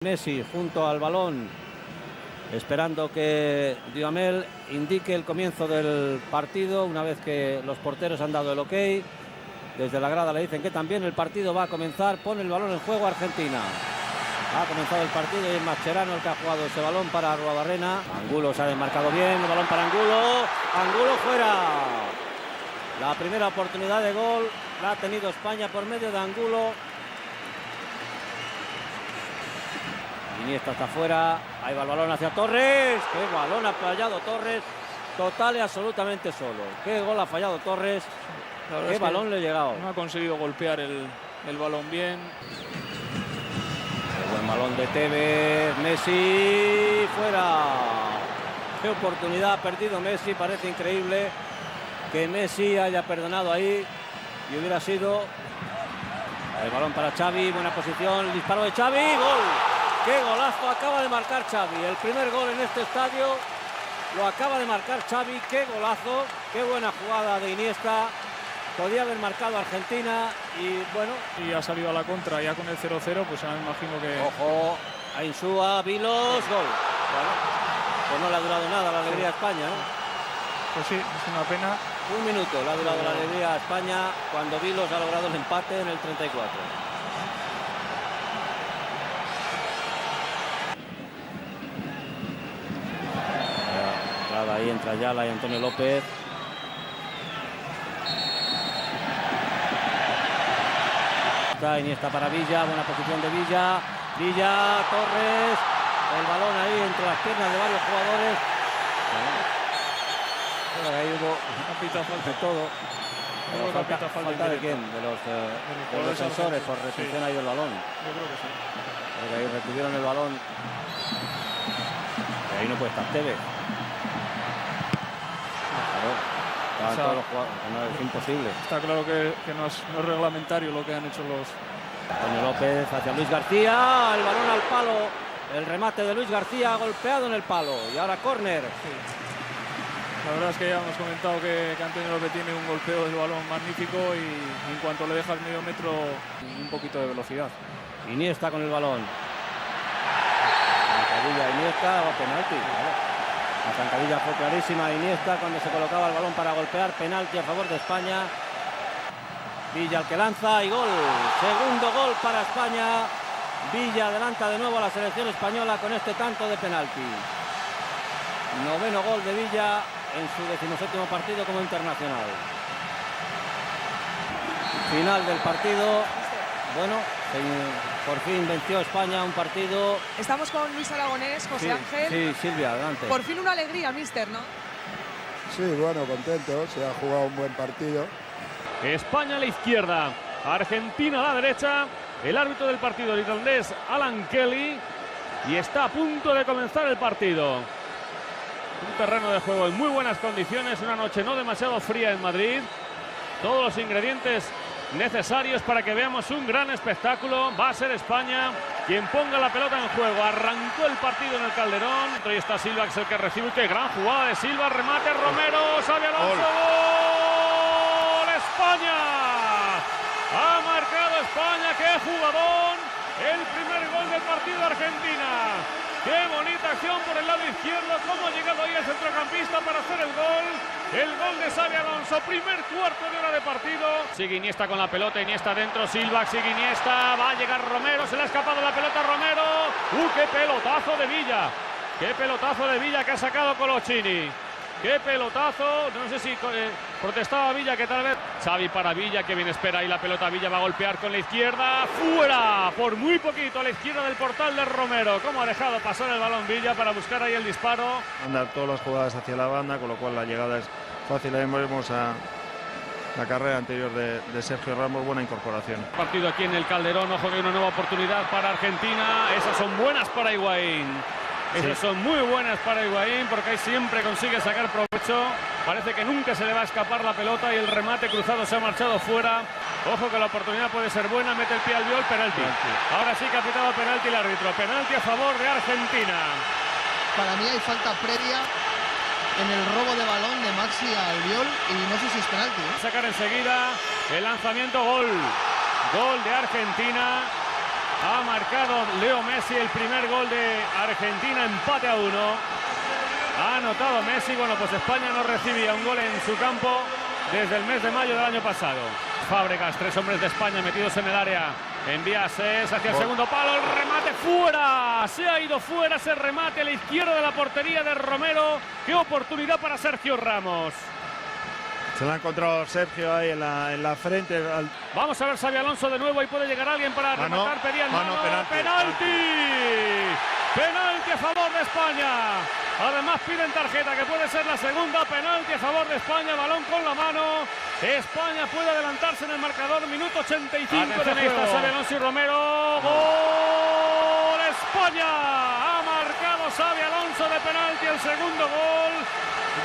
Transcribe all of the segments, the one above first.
Messi junto al balón, esperando que Duhamel indique el comienzo del partido. Una vez que los porteros han dado el ok, desde la grada le dicen que también el partido va a comenzar. Pone el balón en juego Argentina. Ha comenzado el partido y es Mascherano el que ha jugado ese balón para Arruabarrena. Angulo se ha desmarcado bien, el balón para Angulo. Angulo fuera. La primera oportunidad de gol la ha tenido España por medio de Angulo. Iniesta está afuera, ahí va el balón hacia Torres. Qué balón ha fallado Torres, total y absolutamente solo. Qué gol ha fallado Torres, qué balón le ha llegado. No ha conseguido golpear el balón bien. Qué buen balón de Tevez, Messi, fuera. Qué oportunidad ha perdido Messi, parece increíble que Messi haya perdonado ahí y hubiera sido. El balón para Xavi, buena posición, el disparo de Xavi, gol. ¡Qué golazo acaba de marcar Xavi! El primer gol en este estadio lo acaba de marcar Xavi. ¡Qué golazo! ¡Qué buena jugada de Iniesta! Podía haber marcado Argentina y bueno... Y ha salido a la contra ya con el 0-0, pues me imagino que... Ojo, a Insúa, Vilos, gol. Bueno, pues no le ha durado nada la alegría a España, ¿no? Pues sí, es una pena. Un minuto le ha durado la alegría a España cuando Vilos ha logrado el empate en el 34. Ahí entra Ayala y Antonio López. Iniesta para Villa, buena posición de Villa. Villa, Torres, el balón ahí entre las piernas de varios jugadores. Bueno, ahí hubo falta de todo. ¿Falta de quién? De los defensores por recepción ahí del balón. Yo creo que sí. Porque ahí retuvieron el balón. Y ahí no puede estar Tevez. Todos los jugadores, no, es imposible. Está claro que no es reglamentario lo que han hecho los... Antonio López hacia Luis García, el balón al palo, el remate de Luis García golpeado en el palo y ahora córner. Sí. La verdad es que ya hemos comentado que Antonio López tiene un golpeo del balón magnífico y en cuanto le deja el medio metro un poquito de velocidad. Iniesta con el balón. Iniesta o penalti. ¿Vale? La zancadilla fue clarísima. Iniesta cuando se colocaba el balón para golpear. Penalti a favor de España. Villa el que lanza y gol. Segundo gol para España. Villa adelanta de nuevo a la selección española con este tanto de penalti. Noveno gol de Villa en su 17º partido como internacional. Final del partido. Bueno, por fin venció España un partido. Estamos con Luis Aragonés, José Ángel. Sí, Silvia, adelante. Por fin una alegría, míster, ¿no? Sí, bueno, contento. Se ha jugado un buen partido. España a la izquierda, Argentina a la derecha. El árbitro del partido, el irlandés Alan Kelly. Y está a punto de comenzar el partido. Un terreno de juego en muy buenas condiciones. Una noche no demasiado fría en Madrid. Todos los ingredientes necesarios para que veamos un gran espectáculo. Va a ser España quien ponga la pelota en juego. Arrancó el partido en el Calderón. Ahí está Silva, que es el que recibe. ¡Qué gran jugada de Silva! Remate Romero, Xavi Alonso. ¡Gol! ¡España! Ha marcado España. ¡Qué jugadón! El primer gol del partido de Argentina. ¡Qué bonita acción por el lado izquierdo! ¡Cómo ha llegado ahí el centrocampista para hacer el gol! El gol de Xavi Alonso, primer cuarto de hora de partido. Sigue Iniesta con la pelota, Iniesta dentro, Silva, sigue Iniesta, va a llegar Romero, se le ha escapado la pelota a Romero. ¡Qué pelotazo de Villa! ¡Qué pelotazo de Villa que ha sacado Coloccini! ¡Qué pelotazo! No sé si protestaba Villa, que tal vez... Xavi para Villa, que bien espera ahí la pelota. Villa va a golpear con la izquierda. ¡Fuera! Por muy poquito a la izquierda del portal de Romero. ¿Cómo ha dejado pasar el balón Villa para buscar ahí el disparo? Mandar todas las jugadas hacia la banda, con lo cual la llegada es fácil. Ahí vemos a la carrera anterior de Sergio Ramos, buena incorporación. Partido aquí en el Calderón, ojo que hay una nueva oportunidad para Argentina. Esas son buenas para Higuaín. Esas son muy buenas para Higuaín, porque ahí siempre consigue sacar provecho. Parece que nunca se le va a escapar la pelota y el remate cruzado se ha marchado fuera. Ojo que la oportunidad puede ser buena, mete el pie al viol, penalti. Ahora sí que ha pitado penalti el árbitro. Penalti a favor de Argentina. Para mí hay falta previa en el robo de balón de Maxi al viol y no sé si es penalti. Sacar enseguida el lanzamiento, gol. Gol de Argentina. Ha marcado Leo Messi el primer gol de Argentina, empate a 1. Ha anotado Messi. Bueno, pues España no recibía un gol en su campo desde el mes de mayo del año pasado. Fábregas, 3 hombres de España metidos en el área. Envía a Ses hacia el segundo palo. El remate fuera. Se ha ido fuera ese remate a la izquierda de la portería de Romero. Qué oportunidad para Sergio Ramos. Se la ha encontrado Sergio ahí en la frente. Vamos a ver Xabi Alonso de nuevo. Y puede llegar alguien para rematar. Pedían mano. Penalti a favor de España. Además piden tarjeta, que puede ser la segunda. Penalti a favor de España. Balón con la mano. España puede adelantarse en el marcador. Minuto 85 de juego. Xabi Alonso y Romero. ¡Gol! España. Ha marcado Xabi Alonso de penalti el segundo gol.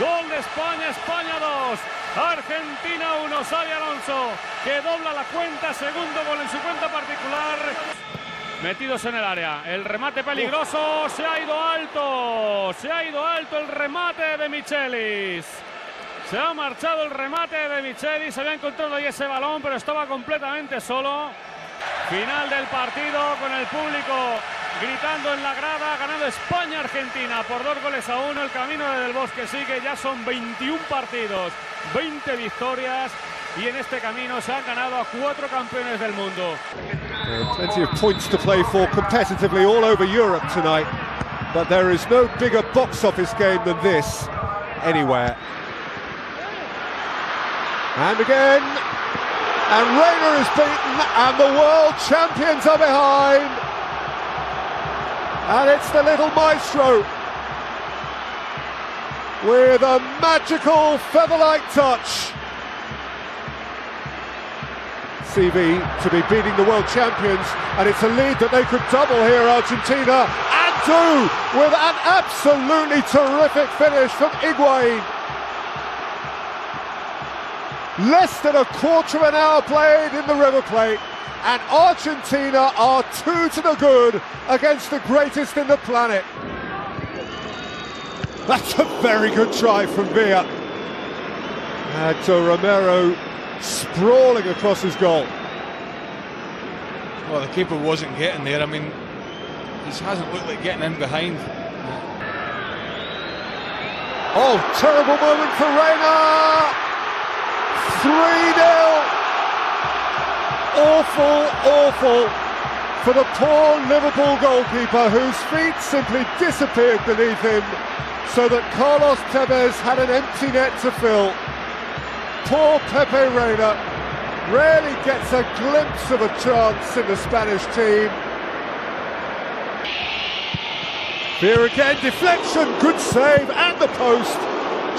Gol de España. España 2. Argentina 1. Xabi Alonso, que dobla la cuenta. Segundo gol en su cuenta particular. Metidos en el área, el remate peligroso, se ha ido alto el remate de Michelis. Se ha marchado el remate de Michelis, había encontrado ahí ese balón, pero estaba completamente solo. Final del partido con el público gritando en la grada, ganando España-Argentina por 2-1. El camino de Del Bosque sigue, ya son 21 partidos, 20 victorias. Y en este camino se han ganado a 4 campeones del mundo. Plenty of points to play for competitively all over Europe tonight, but there is no bigger box office game than this anywhere. And again, and Reina is beaten, and the world champions are behind. And it's the little maestro with a magical feather-like touch. CV to be beating the world champions, and it's a lead that they could double here, Argentina, and do with an absolutely terrific finish from Higuaín. Less than a quarter of an hour played in the River Plate, and Argentina are 2 to the good against the greatest in the planet. That's a very good try from Villa. And Romero sprawling across his goal. Well, the keeper wasn't getting there. I mean, he hasn't looked like getting in behind. Oh, terrible moment for Reina. 3-0. Awful for the poor Liverpool goalkeeper, whose feet simply disappeared beneath him, so that Carlos Tevez had an empty net to fill. Poor Pepe Reina rarely gets a glimpse of a chance in the Spanish team. Here again, deflection, good save, and the post.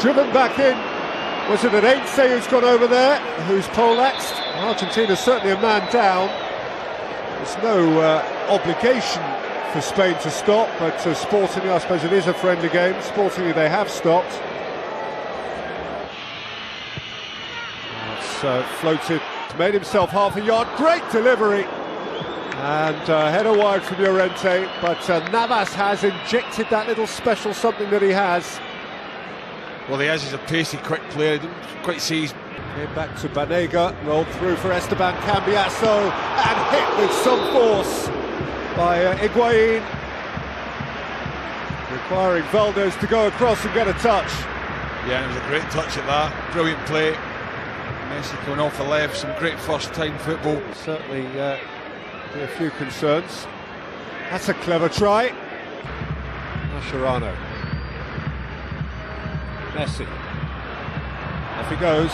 Driven back in. Was it an 𝙀🐢 who's gone over there, who's poleaxed? Argentina's certainly a man down. There's no obligation for Spain to stop, but sportingly, I suppose it is a friendly game. Sportingly, they have stopped. Floated, made himself half a yard, great delivery, and header wide from Llorente, but Navas has injected that little special something that he has. Well, he has, he's a pacey, quick player, didn't quite see his... Here back to Banega, rolled through for Esteban Cambiasso, and hit with some force by Higuaín, requiring Valdez to go across and get a touch. Yeah, and it was a great touch at that, brilliant play. Messi going off the left, some great first-time football. Certainly be a few concerns. That's a clever try. Mascherano. Messi. Off he goes.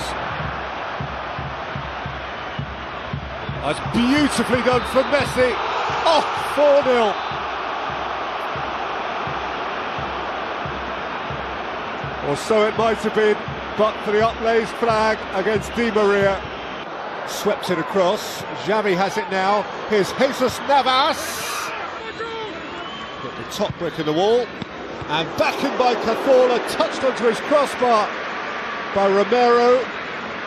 That's beautifully done from Messi. Oh, 4-0. Or so it might have been, but for the uplaced flag against Di Maria. Swept it across. Xavi has it now. Here's Jesus Navas. Got the top brick in the wall. And back in by Cazorla, touched onto his crossbar by Romero.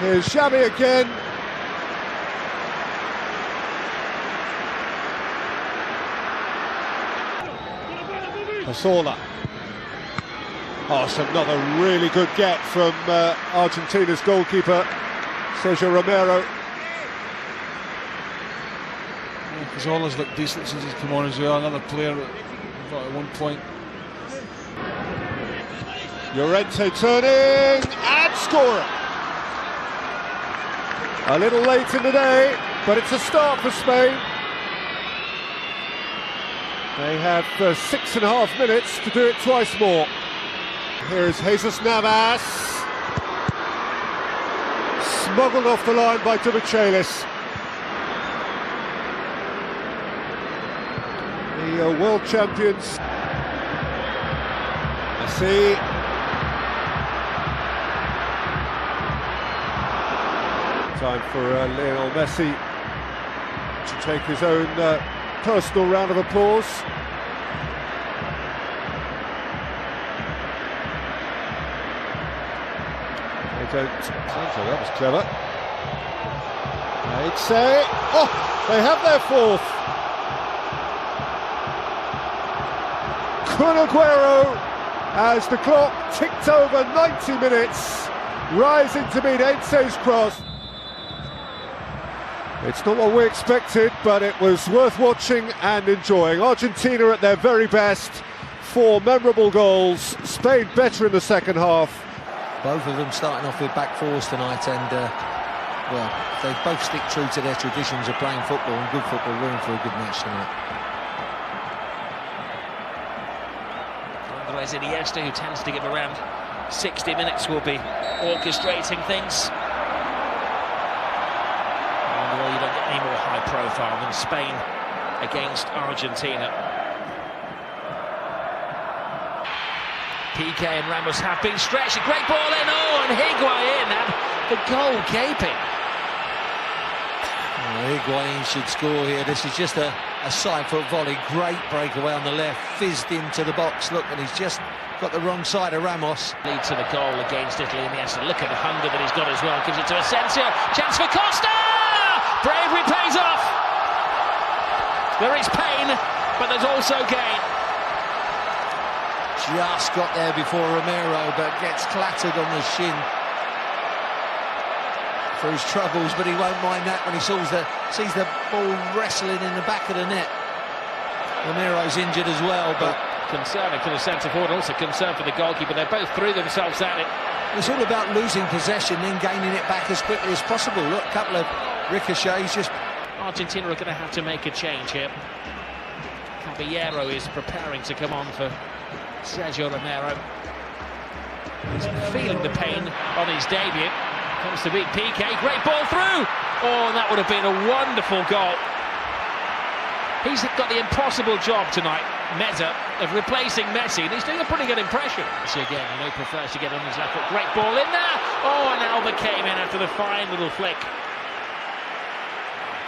Here's Xavi again. Cazorla. Oh, it's another really good get from Argentina's goalkeeper, Sergio Romero. Cazorla's looked decent since he's come on as well. Another player that I thought at one point. Llorente turning and scoring. A little late in the day, but it's a start for Spain. They have 6.5 minutes to do it twice more. Here is Jesus Navas. Smuggled off the line by 𝙀𝙀𝙥𝙖ñ𝙖. The world champions. Messi. Time for Lionel Messi to take his own personal round of applause. They don't. So that was clever. I'd say, oh, they have their fourth. Kun Aguero, as the clock ticked over 90 minutes, rising to meet 𝙀𝙧𝙜𝙤's cross. It's not what we expected, but it was worth watching and enjoying. Argentina at their very best, 4 memorable goals. Spain better in the second half. Both of them starting off with back fours tonight, and well, they both stick true to their traditions of playing football and good football. We're in for a good match tonight. Andres Iniesta, who tends to give around 60 minutes, will be orchestrating things. Well, you don't get any more high profile than Spain against Argentina. Piqué and Ramos have been stretched. A great ball in. Oh, and 𝙀𝙧𝙜𝙤 had the goal gaping. 𝙀𝙧𝙜𝙤 should score here. This is just a side-foot volley. Great breakaway on the left. Fizzed into the box. Look, and he's just got the wrong side of Ramos. Lead to the goal against Italy. And he has to look at the hunger that he's got as well. Gives it to Asensio. Chance for Costa! Bravery pays off. There is pain, but there's also gain. Just got there before Romero, but gets clattered on the shin for his troubles, but he won't mind that when he sees the ball wrestling in the back of the net. Romero's injured as well, but concern for the centre forward, also concern for the goalkeeper. They both threw themselves at it. It's all about losing possession, then gaining it back as quickly as possible. Look, a couple of ricochets. Just Argentina are going to have to make a change here. Caballero is preparing to come on for Sergio Romero. He's feeling the pain on his debut. Comes to beat Piqué. Great ball through. Oh, and that would have been a wonderful goal. He's got the impossible job tonight, Meza, of replacing Messi, and he's doing a pretty good impression. Messi again, he prefers to get on his left foot. Great ball in there. Oh, and Alba came in after the fine little flick.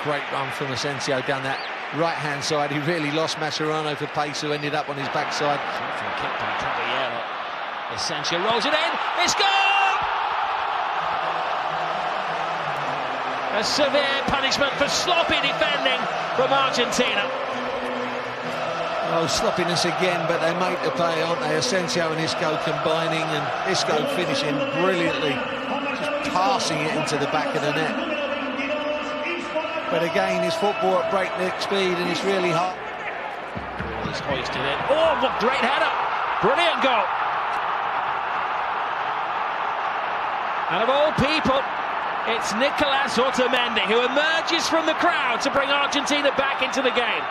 Great run from Asensio down that right-hand side. He really lost Mascherano for pace, who ended up on his backside. Kick by Caballero. Asensio rolls it in. It's goal! A severe punishment for sloppy defending from Argentina. Oh, sloppiness again, but they make the pay, aren't they? Asensio and Isco combining, and Isco finishing brilliantly, just passing it into the back of the net. But again, it's football at breakneck speed, and it's really hard. He's hoisted in. Oh, what great header! Brilliant goal! And of all people, it's Nicolas Otamendi who emerges from the crowd to bring Argentina back into the game.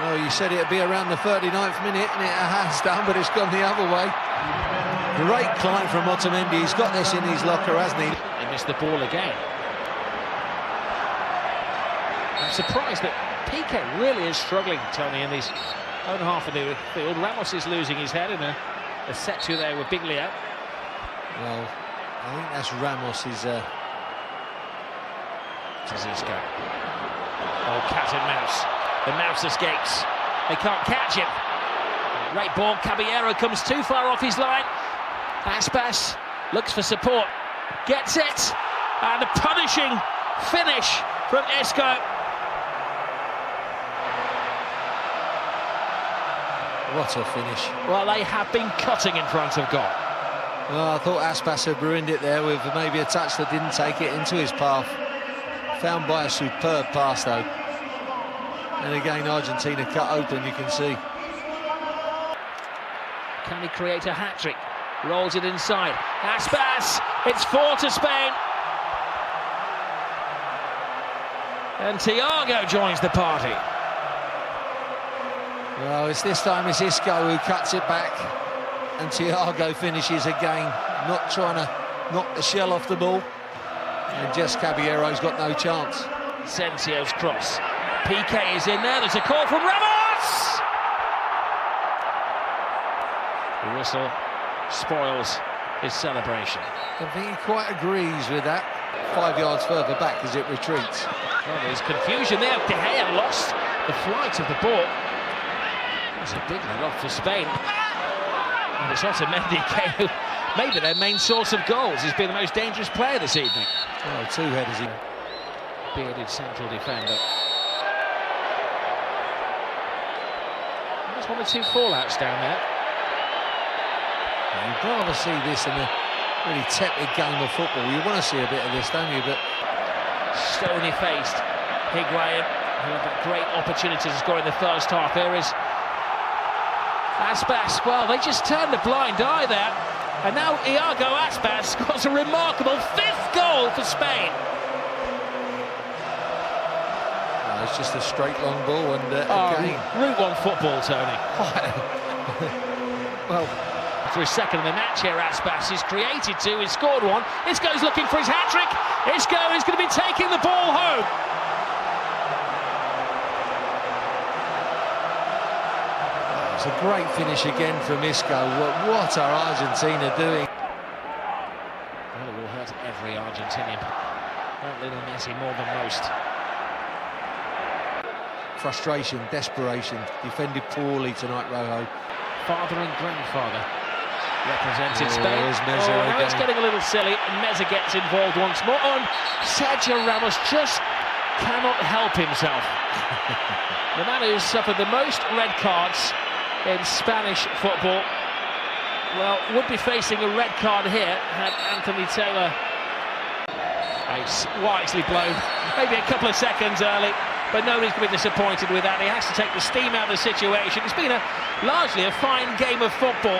Well, you said it'd be around the 39th minute, and it has done, but it's gone the other way. Great climb from Otamendi. He's got this in his locker, hasn't he? They missed the ball again. I'm surprised that Piqué really is struggling, Tony, in his own half of the field. Ramos is losing his head in a set-to there with Biglia. Well, I think that's Ramos's... Isco. Oh, cat and mouse. The mouse escapes. They can't catch him. Great ball. Caballero comes too far off his line. Aspas looks for support. Gets it. And a punishing finish from Isco. What a finish. Well, they have been cutting in front of goal. Well, I thought Aspas had ruined it there with maybe a touch that didn't take it into his path. Found by a superb pass, though. And again, Argentina cut open, you can see. Can he create a hat-trick? Rolls it inside. Aspas! It's 4 to Spain. And Thiago joins the party. Well, it's this time it's Isco who cuts it back. And Thiago finishes again, not trying to knock the shell off the ball. And just Caballero's got no chance. Asensio's cross. PK is in there. There's a call from Ramos! The whistle spoils his celebration. I think he quite agrees with that. 5 yards further back as it retreats. Well, there's confusion there. De Gea lost the flight of the ball. That's a big let off for Spain. And it's Otamendi, who maybe their main source of goals. He's been the most dangerous player this evening. Oh, 2 headers in. Bearded central defender. There's 1 or 2 fallouts down there. You'd rather see this in a really tepid game of football. You want to see a bit of this, don't you? But stony-faced Higuaín, who had that great opportunity to score in the first half. There is Aspas. Well, they just turned a blind eye there. And now Iago Aspas scores a remarkable 5th goal for Spain. It's just a straight long ball, and again, Route 1 football, Tony. Well, for his second of the match here, Aspas is created 2, he's scored 1. Isco's looking for his hat-trick. Isco is going to be taking the ball home. It's a great finish again from Isco. What are Argentina doing? Well, it will hurt every Argentinian. Hurt Lionel Messi more than most. Frustration, desperation, defended poorly tonight, Rojo. Father and grandfather represented Spain. Now it's getting a little silly, and Meza gets involved once more. And Sergio Ramos just cannot help himself. The man who's suffered the most red cards in Spanish football, well, would be facing a red card here had Anthony Taylor wisely blown, maybe a couple of seconds early. But nobody's going to be disappointed with that. He has to take the steam out of the situation. It's been largely a fine game of football.